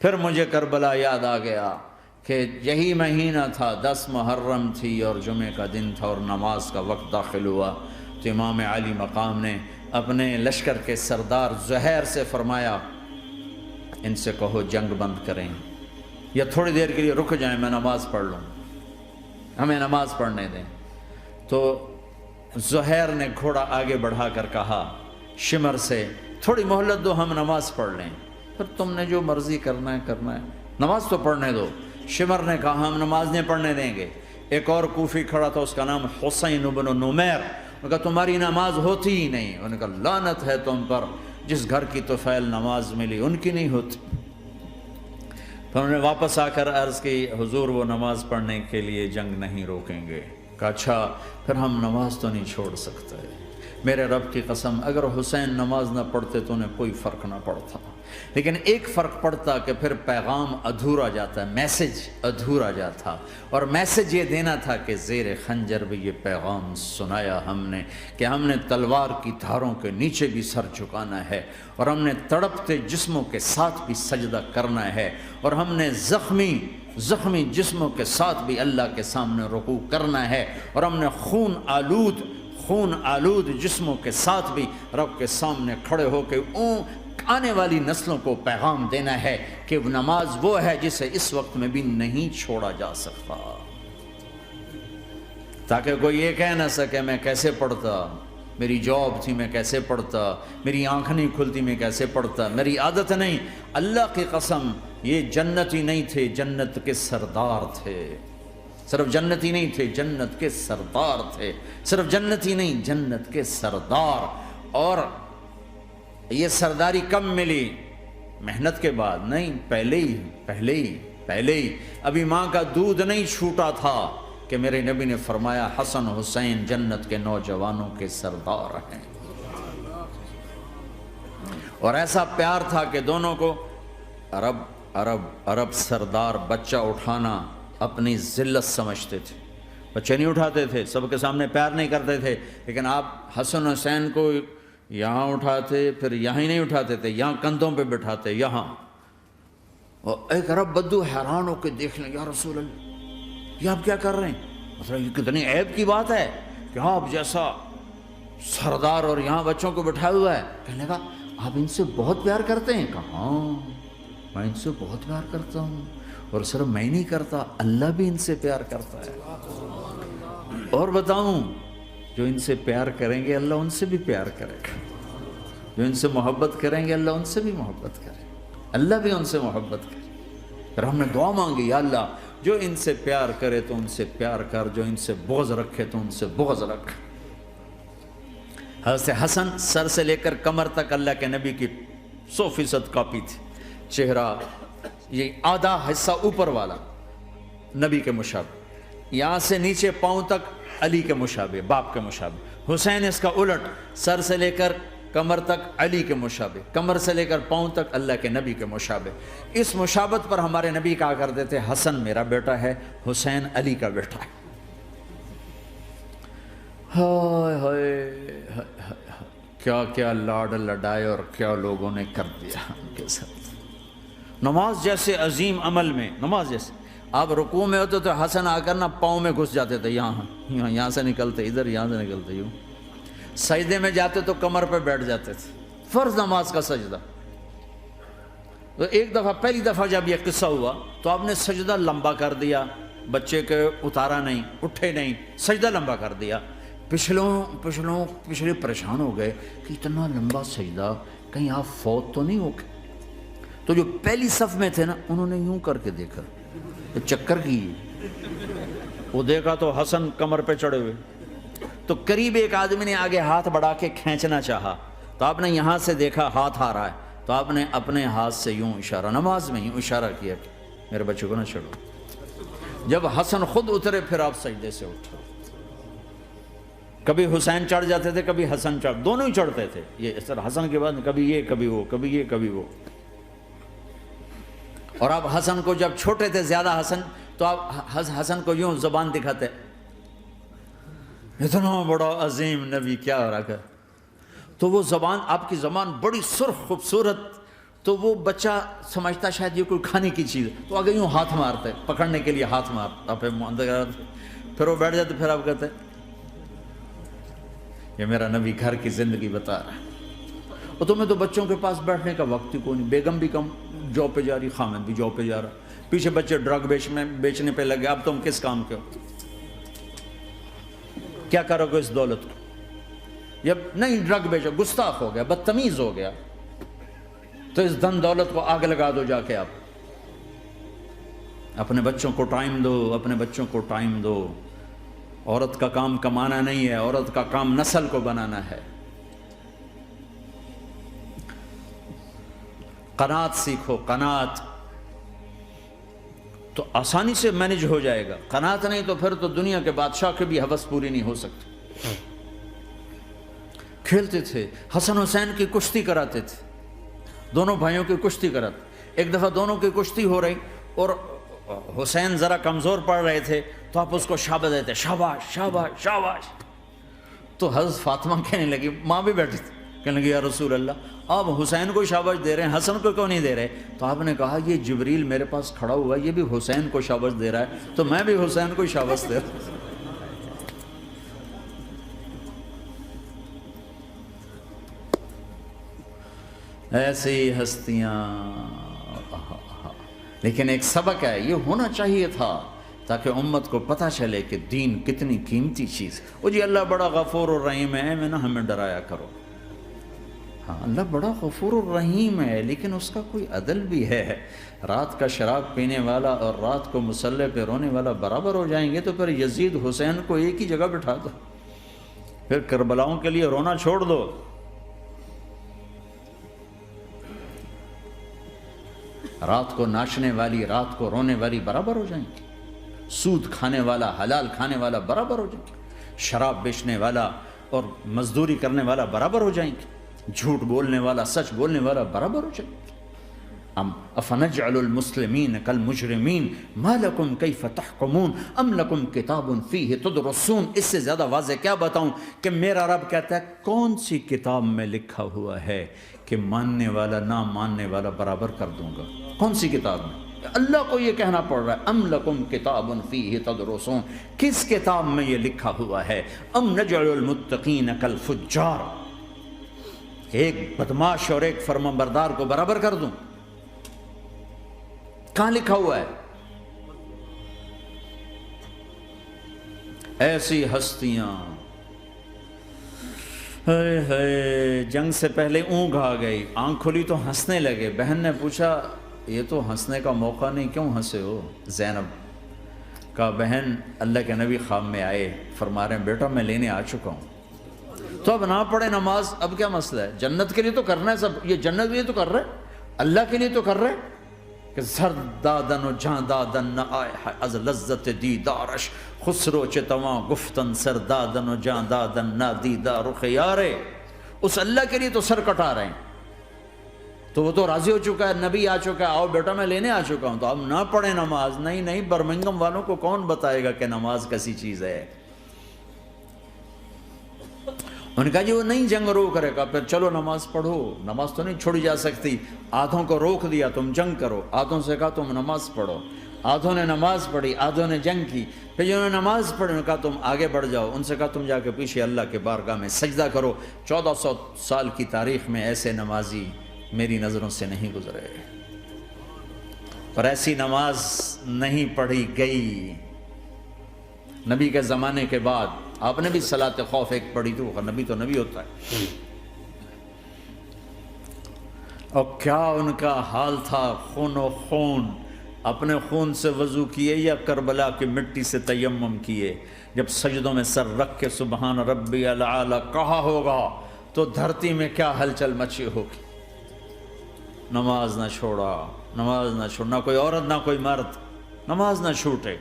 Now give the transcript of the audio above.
پھر مجھے کربلا یاد آ گیا کہ یہی مہینہ تھا، 10 محرم تھی اور جمعے کا دن تھا اور نماز کا وقت داخل ہوا، تو امام علی مقام نے اپنے لشکر کے سردار زہیر سے فرمایا ان سے کہو جنگ بند کریں یا تھوڑی دیر کے لیے رک جائیں، میں نماز پڑھ لوں، ہمیں نماز پڑھنے دیں۔ تو زہیر نے گھوڑا آگے بڑھا کر کہا شمر سے تھوڑی مہلت دو، ہم نماز پڑھ لیں، پھر تم نے جو مرضی کرنا ہے، نماز تو پڑھنے دو۔ شمر نے کہا ہم نماز نہیں پڑھنے دیں گے۔ ایک اور کوفی کھڑا تھا، اس کا نام حسین بن نمیر، انہوں نے کہا تمہاری نماز ہوتی ہی نہیں۔ انہوں نے کہا لعنت ہے تم پر، جس گھر کی طفیل نماز ملی ان کی نہیں ہوتی۔ پھر انہوں نے واپس آ کر عرض کی حضور وہ نماز پڑھنے کے لیے جنگ نہیں روکیں گے۔ کہا اچھا پھر ہم نماز تو نہیں چھوڑ سکتے۔ میرے رب کی قسم اگر حسین نماز نہ پڑھتے تو انہیں کوئی فرق نہ پڑتا، لیکن ایک فرق پڑتا کہ پھر پیغام ادھورا جاتا، میسج ادھورا جاتا، اور میسج یہ دینا تھا کہ زیر خنجر بھی یہ پیغام سنایا ہم نے کہ ہم نے تلوار کی دھاروں کے نیچے بھی سر جھکانا ہے، اور ہم نے تڑپتے جسموں کے ساتھ بھی سجدہ کرنا ہے، اور ہم نے زخمی جسموں کے ساتھ بھی اللہ کے سامنے رکوع کرنا ہے، اور ہم نے خون آلود جسموں کے ساتھ بھی رب کے سامنے کھڑے ہو کے آنے والی نسلوں کو پیغام دینا ہے کہ نماز وہ ہے جسے اس وقت میں بھی نہیں چھوڑا جا سکتا، تاکہ کوئی یہ کہہ نہ سکے میں کیسے پڑھتا، میری جاب تھی میں کیسے پڑھتا، میری آنکھ نہیں کھلتی میں کیسے پڑھتا، میری عادت نہیں۔ اللہ کی قسم یہ جنتی نہیں تھے، جنت کے سردار تھے، صرف جنتی نہیں تھے، جنت کے سردار تھے، صرف جنتی نہیں جنت کے سردار۔ اور یہ سرداری کب ملی؟ محنت کے بعد نہیں، پہلے ہی ابھی ماں کا دودھ نہیں چھوٹا تھا کہ میرے نبی نے فرمایا حسن حسین جنت کے نوجوانوں کے سردار ہیں، اور ایسا پیار تھا کہ دونوں کو عرب سردار بچہ اٹھانا اپنی ذلت سمجھتے تھے، بچے نہیں اٹھاتے تھے، سب کے سامنے پیار نہیں کرتے تھے، لیکن آپ حسن حسین کو یہاں اٹھاتے، پھر یہاں ہی نہیں اٹھاتے تھے، یہاں کندھوں پہ بٹھاتے، یہاں۔ اور ایک عرب بدو حیران ہو کے دیکھ لیں، یا رسول اللہ یہ آپ کیا کر رہے ہیں؟ مطلب یہ کتنی عیب کی بات ہے کہ آپ جیسا سردار اور یہاں بچوں کو بٹھایا ہوا ہے۔ کہنے لگا آپ ان سے بہت پیار کرتے ہیں؟ کہا ہاں میں ان سے بہت پیار کرتا ہوں، اور صرف میں نہیں کرتا، اللہ بھی ان سے پیار کرتا ہے۔ اور بتاؤں جو ان سے پیار کریں گے اللہ ان سے بھی پیار کرے گا، جو ان سے محبت کریں گے اللہ ان سے بھی محبت کرے، اللہ بھی ان سے محبت کرے۔ پھر ہم نے دعا مانگی یا اللہ جو ان سے پیار کرے تو ان سے پیار کر، جو ان سے بغض رکھے تو ان سے بغض رکھ۔ حضرت حسن سر سے لے کر کمر تک اللہ کے نبی کی 100% کاپی تھی، چہرہ یہ آدھا حصہ اوپر والا نبی کے مشابہ، یہاں سے نیچے پاؤں تک علی کے مشابہ، باپ کے مشابہ۔ حسین اس کا الٹ، سر سے لے کر کمر تک علی کے مشابہ، کمر سے لے کر پاؤں تک اللہ کے نبی کے مشابہ۔ اس مشابہت پر ہمارے نبی کہا کرتے تھے حسن میرا بیٹا ہے، حسین علی کا بیٹا ہے۔ ہائے ہائے کیا کیا لاڈ لڈائے اور کیا لوگوں نے کر دیا ان کے ساتھ۔ نماز جیسے عظیم عمل میں، نماز جیسے آپ رکوع میں ہوتے تو حسن آ کر نہ پاؤں میں گھس جاتے تھے، یہاں سے نکلتے ادھر، یہاں سے نکلتے یوں۔ سجدے میں جاتے تو کمر پہ بیٹھ جاتے تھے، فرض نماز کا سجدہ۔ تو ایک دفعہ، پہلی دفعہ جب یہ قصہ ہوا تو آپ نے سجدہ لمبا کر دیا، بچے کے اتارا نہیں، اٹھے نہیں، سجدہ لمبا کر دیا۔ پچھلے پریشان ہو گئے کہ اتنا لمبا سجدہ کہیں آپ فوت تو نہیں ہو گئے۔ تو جو پہلی صف میں تھے نا انہوں نے یوں کر کے دیکھا، چکر کی وہ دیکھا تو حسن کمر پہ چڑھے ہوئے، تو قریب ایک آدمی نے آگے ہاتھ بڑھا کے کھینچنا چاہا، تو آپ نے یہاں سے دیکھا ہاتھ آ رہا ہے، تو آپ نے اپنے ہاتھ سے یوں اشارہ، نماز میں یوں اشارہ کیا کہ میرے بچے کو نہ چڑھو۔ جب حسن خود اترے پھر آپ سجدے سے اٹھے۔ کبھی حسین چڑھ جاتے تھے، کبھی حسن دونوں ہی چڑھتے تھے، یہ اس طرح حسن کے بعد کبھی یہ کبھی وہ، کبھی یہ کبھی وہ۔ اور آپ حسن کو جب چھوٹے تھے زیادہ حسن، تو آپ حسن کو یوں زبان دکھاتے، اتنا بڑا عظیم نبی کیا ہو رہا ہے، تو وہ زبان، آپ کی زبان بڑی سرخ خوبصورت تو وہ بچہ سمجھتا شاید یہ کوئی کھانے کی چیز ہے، تو آگے یوں ہاتھ مارتا ہے، پکڑنے کے لیے ہاتھ مارتا، پھر وہ بیٹھ جاتے، پھر آپ کہتے ہیں یہ میرا نبی گھر کی زندگی بتا رہا ہے۔ اور تمہیں تو بچوں کے پاس بیٹھنے کا وقت ہی کوئی نہیں، بیگم بھی کم جاب پہ جا رہی، خامد بھی جاب پہ جا رہا، پیچھے بچے ڈرگ بیچنے پہ لگے، اب تم کس کام کے ہو؟ کیا کرو گے اس دولت کو؟ یا نہیں ڈرگ بیچو، گستاخ ہو گیا، بدتمیز ہو گیا، تو اس دن دولت کو آگ لگا دو جا کے۔ آپ اپنے بچوں کو ٹائم دو، اپنے بچوں کو ٹائم دو۔ عورت کا کام کمانا نہیں ہے، عورت کا کام نسل کو بنانا ہے۔ قناعت سیکھو، قناعت تو آسانی سے مینج ہو جائے گا، قناعت نہیں تو پھر تو دنیا کے بادشاہ کی بھی ہوس پوری نہیں ہو سکتی۔ کھیلتے تھے، حسن حسین کی کشتی کراتے تھے، دونوں بھائیوں کی کشتی کراتے۔ ایک دفعہ دونوں کی کشتی ہو رہی اور حسین ذرا کمزور پڑ رہے تھے، تو آپ اس کو شاباش دیتے، شاباش شاباش شاباش۔ تو حضرت فاطمہ کہنے لگی، ماں بھی بیٹھی تھی، کہنے لگی یا رسول اللہ آپ حسین کو شاباش دے رہے ہیں، حسن کو کیوں نہیں دے رہے؟ تو آپ نے کہا یہ جبریل میرے پاس کھڑا ہوا ہے، یہ بھی حسین کو شاباش دے رہا ہے، تو میں بھی حسین کو شاباش دے رہا ہوں۔ ایسی ہستیاں، لیکن ایک سبق ہے، یہ ہونا چاہیے تھا تاکہ امت کو پتہ چلے کہ دین کتنی قیمتی چیز ہے۔ وہ جی اللہ بڑا غفور الرحیم ہے، میں نہ ہمیں ڈرایا کرو۔ ہاں اللہ بڑا غفور الرحیم ہے، لیکن اس کا کوئی عدل بھی ہے۔ رات کا شراب پینے والا اور رات کو مصلی پہ رونے والا برابر ہو جائیں گے، تو پھر یزید حسین کو ایک ہی جگہ بٹھا دو، پھر کربلاؤں کے لیے رونا چھوڑ دو۔ رات کو ناچنے والی، رات کو رونے والی برابر ہو جائیں گے، سود کھانے والا، حلال کھانے والا برابر ہو جائیں گے، شراب بیچنے والا اور مزدوری کرنے والا برابر ہو جائیں گے، جھوٹ بولنے والا، سچ بولنے والا برابر ہو جائیں گے۔ افنجعل المسلمین کالمجرمین ما لکم کیف تحکمون ام لکم کتاب فیہ تدرسون۔ اس سے زیادہ واضح کیا بتاؤں کہ میرا رب کہتا ہے کون سی کتاب میں لکھا ہوا ہے کہ ماننے والا نہ ماننے والا برابر کر دوں گا؟ کون سی کتاب میں؟ اللہ کو یہ کہنا پڑ رہا ہے ام لکم کتاب فیہ تدرسون، کس کتاب میں یہ لکھا ہوا ہے؟ ام نجعل المتقین کالفجار، ایک بدماش اور ایک فرمانبردار کو برابر کر دوں؟ کہاں لکھا ہوا ہے؟ ایسی ہستیاں، جنگ سے پہلے اونگ آ گئی، آنکھ کھلی تو ہنسنے لگے۔ بہن نے پوچھا یہ تو ہنسنے کا موقع نہیں، کیوں ہنسے ہو؟ زینب کہا بہن اللہ کے نبی خواب میں آئے، فرما رہے ہیں بیٹا میں لینے آ چکا ہوں، تو اب نہ پڑھے نماز، اب کیا مسئلہ ہے؟ جنت کے لیے تو کرنا ہے سب، یہ جنت کے لیے تو کر رہے، اللہ کے لیے تو کر رہے کہ زر دادن و جان دادن نہ آئے از لذت دیدارش، خسرو چتواں گفتن سر دادن و جان دادن نہ دیدہ رخ یارے۔ اس اللہ کے لیے تو سر کٹا رہے ہیں، تو وہ تو راضی ہو چکا ہے، نبی آ چکا ہے، آؤ بیٹا میں لینے آ چکا ہوں، تو اب نہ پڑھیں نماز؟ نہیں نہیں، برمنگم والوں کو کون بتائے گا کہ نماز کیسی چیز ہے؟ انہوں نے کہا جی وہ نہیں جنگ روک کرے گا، پھر چلو نماز پڑھو، نماز تو نہیں چھوڑی جا سکتی۔ آدھوں کو روک دیا تم جنگ کرو، آدھوں سے کہا تم نماز پڑھو، آدھوں نے نماز پڑھی، آدھوں نے جنگ کی۔ پھر جنہوں نے نماز پڑھی انہوں نے کہا تم آگے بڑھ جاؤ، ان سے کہا تم جا کے پیچھے اللہ کے بارگاہ میں سجدہ کرو۔ 1400 سال کی تاریخ میں ایسے نمازی میری نظروں سے نہیں گزرے، اور ایسی نماز نہیں پڑھی گئی نبی کے زمانے کے بعد۔ آپ نے بھی صلاۃ خوف ایک پڑھی تھی، وہ نبی تو نبی ہوتا ہے، اور کیا ان کا حال تھا، خون و خون، اپنے خون سے وضو کیے یا کربلا کی مٹی سے تیمم کیے؟ جب سجدوں میں سر رکھ کے سبحان ربی الاعلی کہا ہوگا تو دھرتی میں کیا ہلچل مچی ہوگی۔ نماز نہ چھوڑا، نماز نہ چھوڑنا، کوئی عورت نہ کوئی مرد، نماز نہ چھوٹے۔